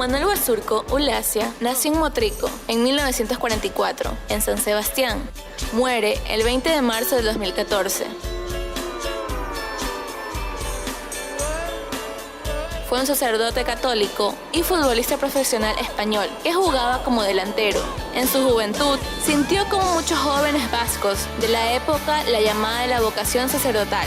Manuel Basurco Ulacia nació en Motrico en 1944, en San Sebastián. Muere el 20 de marzo del 2014. Fue un sacerdote católico y futbolista profesional español que jugaba como delantero. En su juventud, sintió como muchos jóvenes vascos de la época la llamada de la vocación sacerdotal.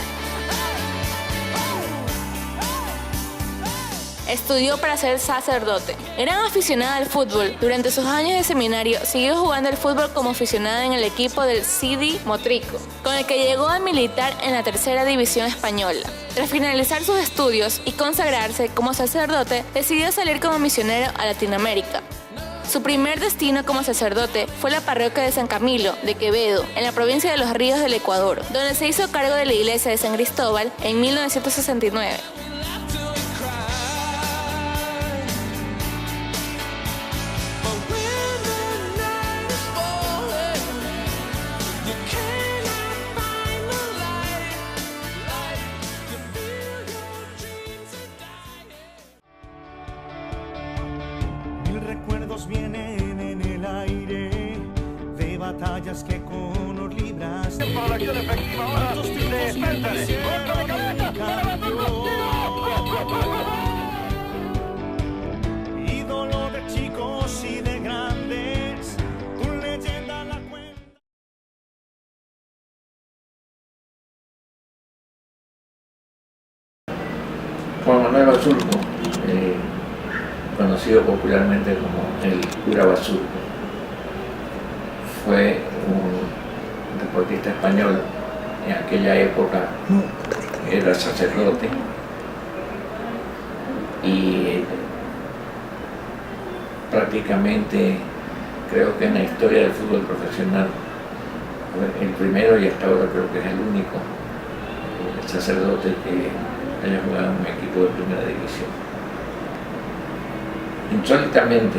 Estudió para ser sacerdote. Gran aficionada al fútbol. Durante sus años de seminario siguió jugando al fútbol como aficionada en el equipo del CD Motrico, con el que llegó a militar en la tercera división española. Tras finalizar sus estudios y consagrarse como sacerdote, decidió salir como misionero a Latinoamérica. Su primer destino como sacerdote fue la parroquia de San Camilo de Quevedo, en la provincia de Los Ríos del Ecuador, donde se hizo cargo de la iglesia de San Cristóbal en 1969. Recuerdos vienen en el aire de batallas que con honor libraste. Para la acción efectiva ahora de Spencer. Ídolo de chicos y de grandes, tu leyenda la cuenta. Juan Manuel Basurco, conocido popularmente como el cura Basurco, fue un deportista español. En aquella época era sacerdote y prácticamente creo que en la historia del fútbol profesional fue el primero y hasta ahora creo que es el único sacerdote que haya jugado en un equipo de primera división. Insólitamente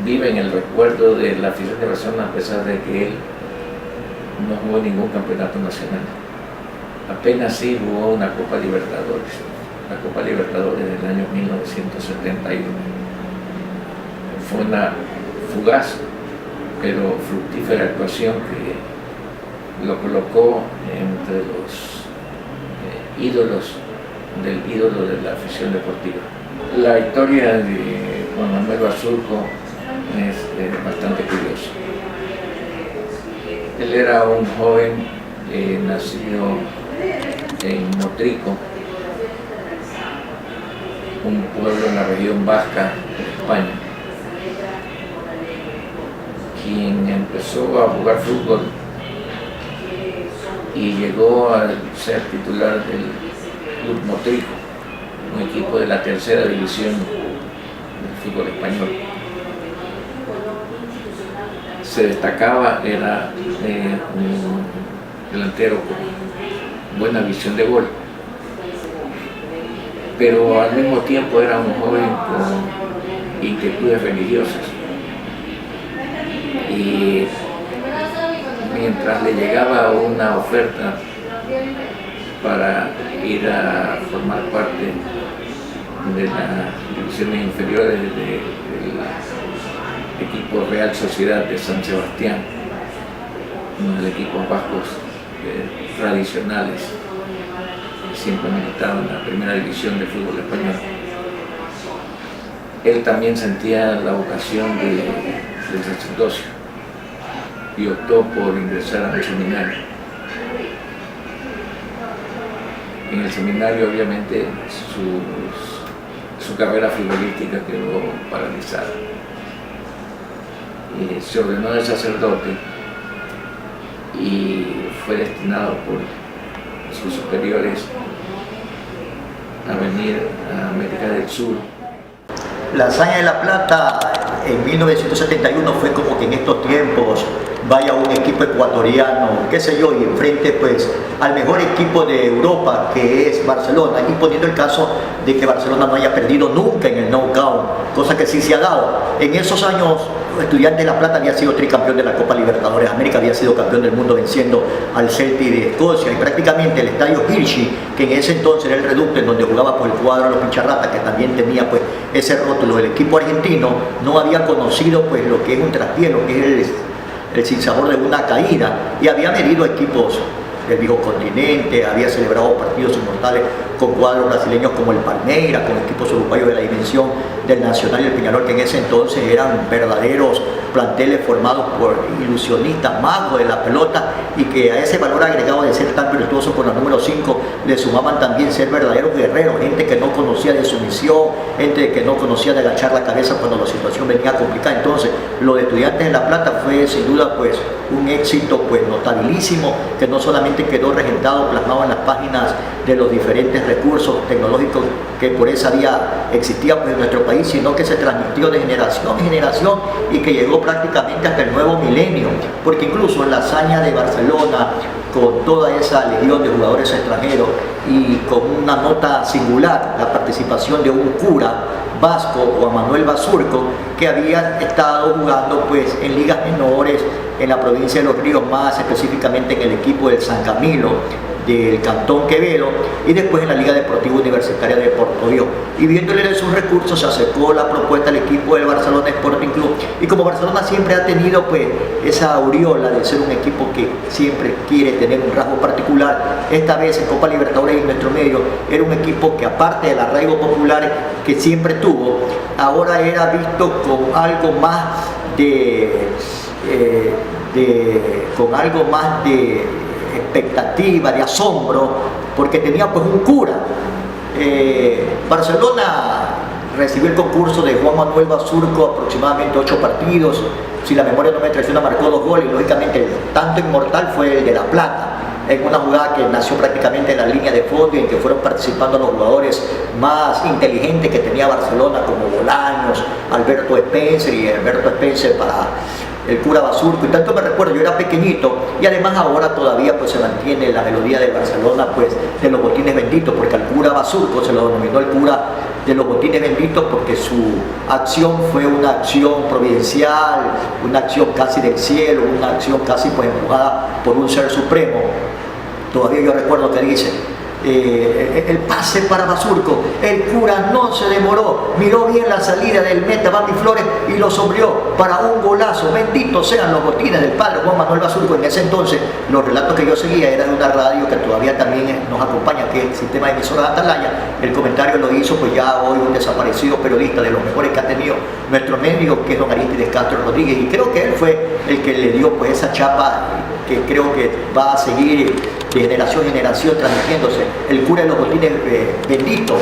vive en el recuerdo de la afición de Barcelona, a pesar de que él no jugó ningún campeonato nacional. Apenas sí jugó una Copa Libertadores, la Copa Libertadores del año 1971. Fue una fugaz pero fructífera actuación que lo colocó entre los ídolos del ídolo de la afición deportiva. La historia de Juan Manuel Basurco es bastante curiosa. Él era un joven nacido en Motrico, un pueblo en la región vasca de España, quien empezó a jugar fútbol y llegó a ser titular del Club Motrico, un equipo de la tercera división del fútbol español. Se destacaba, era un delantero con buena visión de gol, pero al mismo tiempo era un joven con inquietudes religiosas. Y mientras le llegaba una oferta para ir a formar parte de las divisiones inferiores del equipo Real Sociedad de San Sebastián, uno de los equipos vascos tradicionales que siempre militaban en la primera división del fútbol español. Él también sentía la vocación del sacerdocio y optó por ingresar a un seminario. En el seminario, obviamente, su carrera futbolística quedó paralizada. Se ordenó de sacerdote y fue destinado por sus superiores a venir a América del Sur. La hazaña de La Plata en 1971 fue como que en estos tiempos vaya un equipo ecuatoriano, qué sé yo, y enfrente pues al mejor equipo de Europa, que es Barcelona, y poniendo el caso de que Barcelona no haya perdido nunca en el knockout, cosa que sí se ha dado. En esos años Estudiantes de La Plata había sido tricampeón de la Copa Libertadores América, había sido campeón del mundo venciendo al Celtic de Escocia, y prácticamente el estadio Hirschi, que en ese entonces era el reducto en donde jugaba por el cuadro de los Pincharratas, que también tenía pues ese rótulo del equipo argentino, no había conocido pues lo que es un traspié, lo que es el sinsabor de una caída, y había medido equipos del viejo continente, había celebrado partidos inmortales con cuadros brasileños como el Palmeiras, con equipos uruguayos de la dimensión del Nacional y el Peñarol, que en ese entonces eran verdaderos planteles formados por ilusionistas, magos de la pelota, y que a ese valor agregado de ser tan virtuoso con la número 5 le sumaban también ser verdaderos guerreros, gente que no conocía de sumisión, gente que no conocía de agachar la cabeza cuando la situación venía complicada. Entonces, lo de Estudiantes de La Plata fue sin duda pues un éxito pues notabilísimo, que no solamente quedó regentado, plasmado en las páginas de los diferentes recursos tecnológicos que por esa vía existían pues, en nuestro país, sino que se transmitió de generación en generación y que llegó prácticamente hasta el nuevo milenio, porque incluso en la hazaña de Barcelona, con toda esa legión de jugadores extranjeros y con una nota singular, la participación de un cura vasco, Juan Manuel Basurco, que había estado jugando pues en ligas menores en la provincia de Los Ríos, más específicamente en el equipo del San Camilo del Cantón Quevedo, y después en la Liga Deportiva Universitaria de Portoviejo. Y viéndole de sus recursos, se acercó la propuesta al equipo del Barcelona Sporting Club, y como Barcelona siempre ha tenido pues esa aureola de ser un equipo que siempre quiere tener un rasgo particular, esta vez en Copa Libertadores y en nuestro medio era un equipo que, aparte del arraigo popular que siempre tuvo, ahora era visto con algo más de expectativa, de asombro, porque tenía pues un cura. Barcelona recibió el concurso de Juan Manuel Basurco, aproximadamente 8 partidos, si la memoria no me traiciona, marcó 2 goles, y lógicamente el tanto inmortal fue el de La Plata, en una jugada que nació prácticamente en la línea de fondo y en que fueron participando los jugadores más inteligentes que tenía Barcelona, como Bolaños, Alberto Spencer y Alberto Spencer para el cura Basurco. Y tanto me recuerdo, yo era pequeñito, y además ahora todavía pues se mantiene la melodía de Barcelona pues de los botines benditos, porque al cura Basurco se lo denominó el cura de los botines benditos porque su acción fue una acción providencial, una acción casi del cielo, una acción casi pues empujada por un ser supremo. Todavía yo recuerdo que dice el pase para Basurco, el cura no se demoró, miró bien la salida del meta Bambi Flores y lo sombreó para un golazo. Benditos sean los botines del padre Juan Manuel Basurco. En ese entonces los relatos que yo seguía eran de una radio que todavía también nos acompaña, que es el sistema de emisoras Atalaya. El comentario lo hizo pues ya hoy un desaparecido periodista, de los mejores que ha tenido nuestro medio, que es don Aristides Castro Rodríguez, y creo que él fue el que le dio pues esa chapa que creo que va a seguir de generación en generación transmitiéndose, el cura de los botines benditos.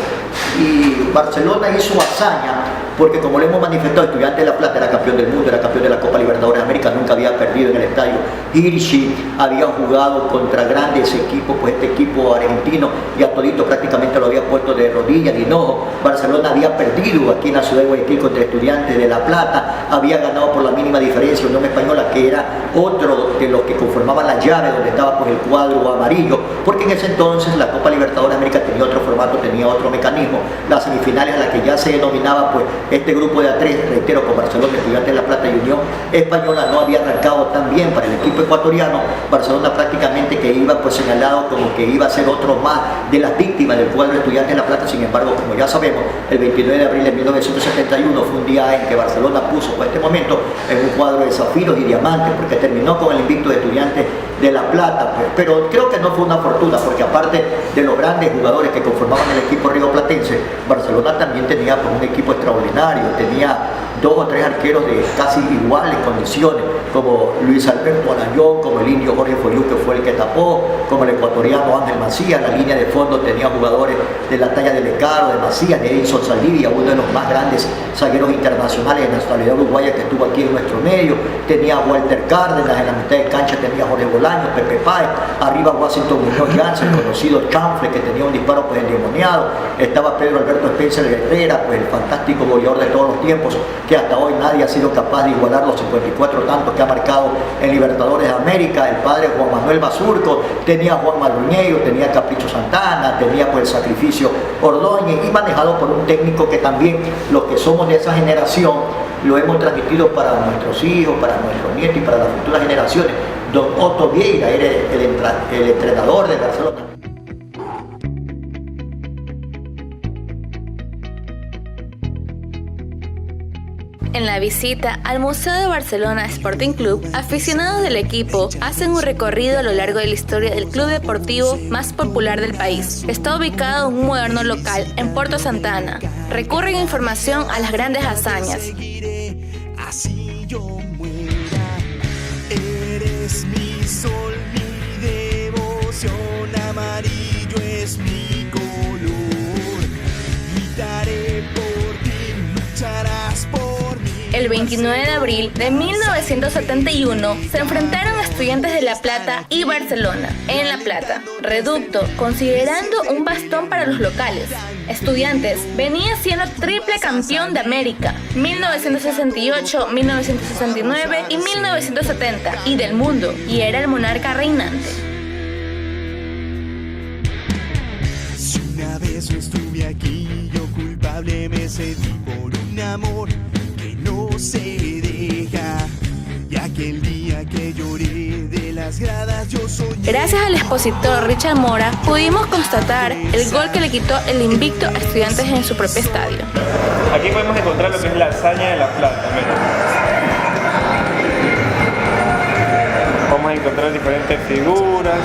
Y Barcelona hizo hazaña porque, como le hemos manifestado, Estudiantes de La Plata era campeón del mundo, era campeón de la Copa Libertadores de América, nunca había perdido en el estadio Hirschi, había jugado contra grandes equipos, pues este equipo argentino y a todito prácticamente lo había puesto de rodillas, de hinojo. Barcelona había perdido aquí en la ciudad de Guayaquil contra Estudiantes de La Plata, había ganado por la mínima diferencia Unión Española, que era otro de los que conformaban la llave donde estaba pues el cuadro amarillo, porque en ese entonces la Copa Libertadores de América tenía otro formato, tenía otro mecanismo. Las semifinales, a las que ya se denominaba pues este grupo de A3, reitero, con Barcelona, Estudiantes de La Plata y Unión Española, no había arrancado tan bien para el equipo ecuatoriano. Barcelona prácticamente que iba pues señalado como que iba a ser otro más de las víctimas del cuadro de Estudiantes de La Plata. Sin embargo, como ya sabemos, el 29 de abril de 1971 fue un día en que Barcelona puso por este momento en un cuadro de zafiros y diamantes, porque terminó con el invicto de Estudiantes de La Plata, pues. Pero creo que no fue una fortuna, porque aparte de los grandes jugadores que conformaban el equipo rioplatense, Barcelona también tenía pues, un equipo extraordinario, tenía 2 o 3 arqueros de casi iguales condiciones, como Luis Alberto Arayón, como el indio Jorge Foriú, que fue el que tapó, como el ecuatoriano Ángel Macías. La línea de fondo tenía jugadores de la talla de Lecaro, de Macías, de Edison Saldivia, uno de los más grandes zagueros internacionales de nacionalidad uruguaya que estuvo aquí en nuestro medio. Tenía a Walter Cárdenas, en la mitad de cancha tenía a Jorge Bolaños, Pepe Páez, arriba Washington Muñoz Janssen, el conocido Chanfle, que tenía un disparo pues endemoniado. Estaba Pedro Alberto Spencer Herrera, pues el fantástico goleador de todos los tiempos, que hasta hoy nadie ha sido capaz de igualar los 54 tantos que ha marcado en Libertadores de América. El padre Juan Manuel Basurco, tenía a Juan Maluñeiro, tenía a Capricho Santana, tenía pues el Sacrificio Ordóñez, y manejado por un técnico que también los que somos de esa generación lo hemos transmitido para nuestros hijos, para nuestros nietos y para las futuras generaciones. Don Otto Vieira era el entrenador de Barcelona. En la visita al Museo de Barcelona Sporting Club, aficionados del equipo hacen un recorrido a lo largo de la historia del club deportivo más popular del país. Está ubicado en un moderno local en Puerto Santa Ana. Recurren información a las grandes hazañas. Así yo muera, eres mi sol, mi devoción, amarillo es mi color. Gritaré por ti, lucharás por mí. El 29 de abril de 1971 se enfrentaron Estudiantes de La Plata y Barcelona en La Plata, reducto, considerando un bastón para los locales. Estudiantes venía siendo triple campeón de América, 1968, 1969 y 1970, y del mundo, y era el monarca reinante. Si una vez no estuve aquí, yo culpable me sentí por un amor que no se deja. Y aquel día que lloré de las gradas yo soñé. Gracias al expositor Richard Mora, pudimos constatar el gol que le quitó el invicto a Estudiantes en su propio estadio. Aquí podemos encontrar lo que es la hazaña de La Plata. Mira. Vamos a encontrar diferentes figuras.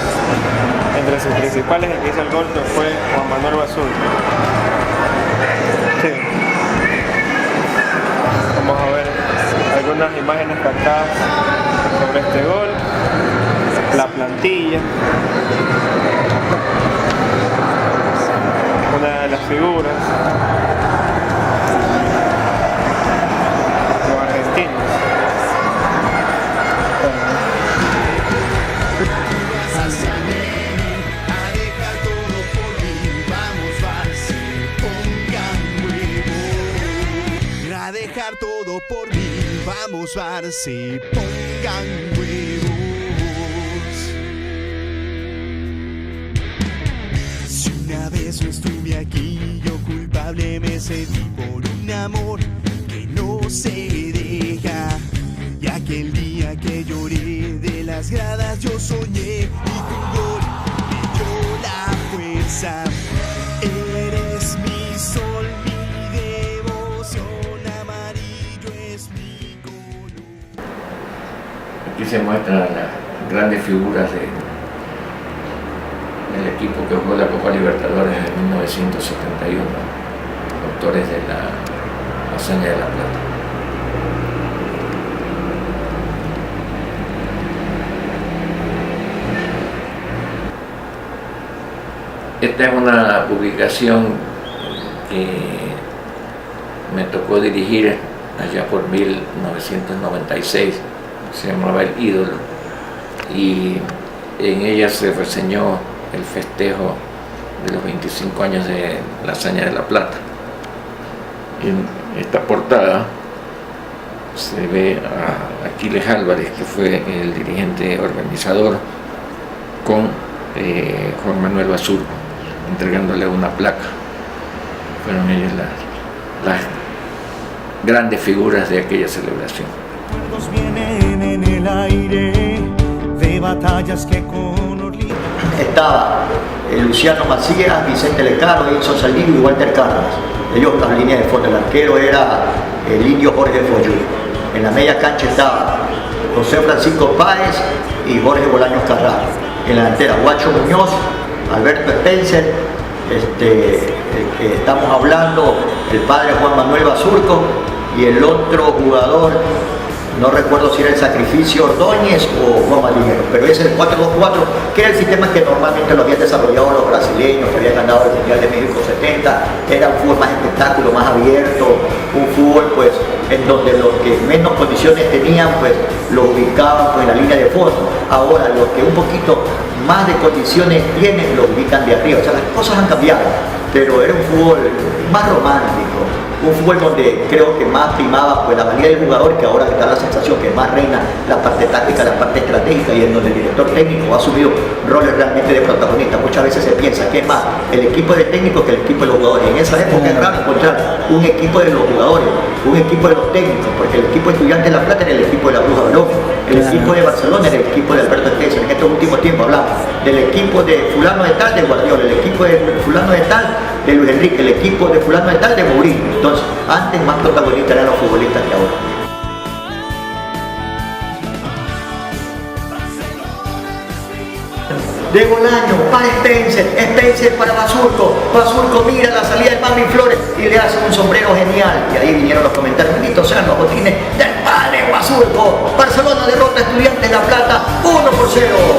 Entre sus principales, el que hizo el gol que fue Juan Manuel Basurto. Sí. Vamos a ver algunas imágenes captadas sobre este gol, la plantilla, una de las figuras, los argentinos. A dejar todo por mí, vamos Barça, pongan huevos. Si una vez no estuve aquí, yo culpable me sentí por un amor que no se deja. Y aquel día que lloré de las gradas yo soñé, y tu gol me dio la fuerza. Eres mi sol, mi devoción. Aquí se muestran las grandes figuras del equipo que jugó la Copa Libertadores en 1971, autores de la hazaña de La Plata. Esta es una publicación que me tocó dirigir allá por 1996, se llamaba El Ídolo, y en ella se reseñó el festejo de los 25 años de la hazaña de La Plata. En esta portada se ve a Aquiles Álvarez, que fue el dirigente organizador, con Juan Manuel Basurto, entregándole una placa. Fueron ellos las grandes figuras de aquella celebración. Recuerdos vienen en el aire de batallas que con Orlando. Estaba Luciano Macías, Vicente Lecaro, Edson Saldívar y Walter Cárdenas. Ellos en la línea de fondo. El arquero era el indio Jorge Follú. En la media cancha estaba José Francisco Páez y Jorge Bolaños Carraro. En la delantera, Guacho Muñoz, Alberto Spencer, el que estamos hablando, el padre Juan Manuel Basurto, y el otro jugador, no recuerdo si era el Sacrificio Ordóñez o Juan Malinero, pero ese es el 4-2-4, que era el sistema que normalmente lo habían desarrollado los brasileños, que habían ganado el Mundial de México 70, era un fútbol más espectáculo, más abierto, un fútbol pues en donde los que menos condiciones tenían pues lo ubicaban pues en la línea de fondo. Ahora los que un poquito más de condiciones tienen lo ubican de arriba, o sea las cosas han cambiado. pero era un fútbol más romántico, un fútbol donde creo que más primaba pues la valía del jugador, que ahora da la sensación que más reina la parte táctica, la parte estratégica, y en donde el director técnico ha asumido roles realmente de protagonista. Muchas veces se piensa que es más el equipo del técnico que el equipo de los jugadores. En esa época es raro encontrar un equipo de los jugadores, un equipo de los técnicos, porque el equipo de Estudiantes de La Plata era el equipo de la Bruja Balón, el equipo de Barcelona era el equipo de Alberto Estesa. En estos últimos tiempos hablamos del equipo de fulano de tal de Guardiola, el equipo de fulano de tal de Luis Enrique, el equipo de fulano de tal de Mourinho. Entonces, antes más protagonistas eran los futbolistas que ahora. De Bolaño para Spencer para Basurco mira la salida de Mami Flores y le hace un sombrero genial. Y ahí vinieron los comentarios, bendito sean los botines del padre Basurco. Barcelona derrota a Estudiantes de La Plata 1-0.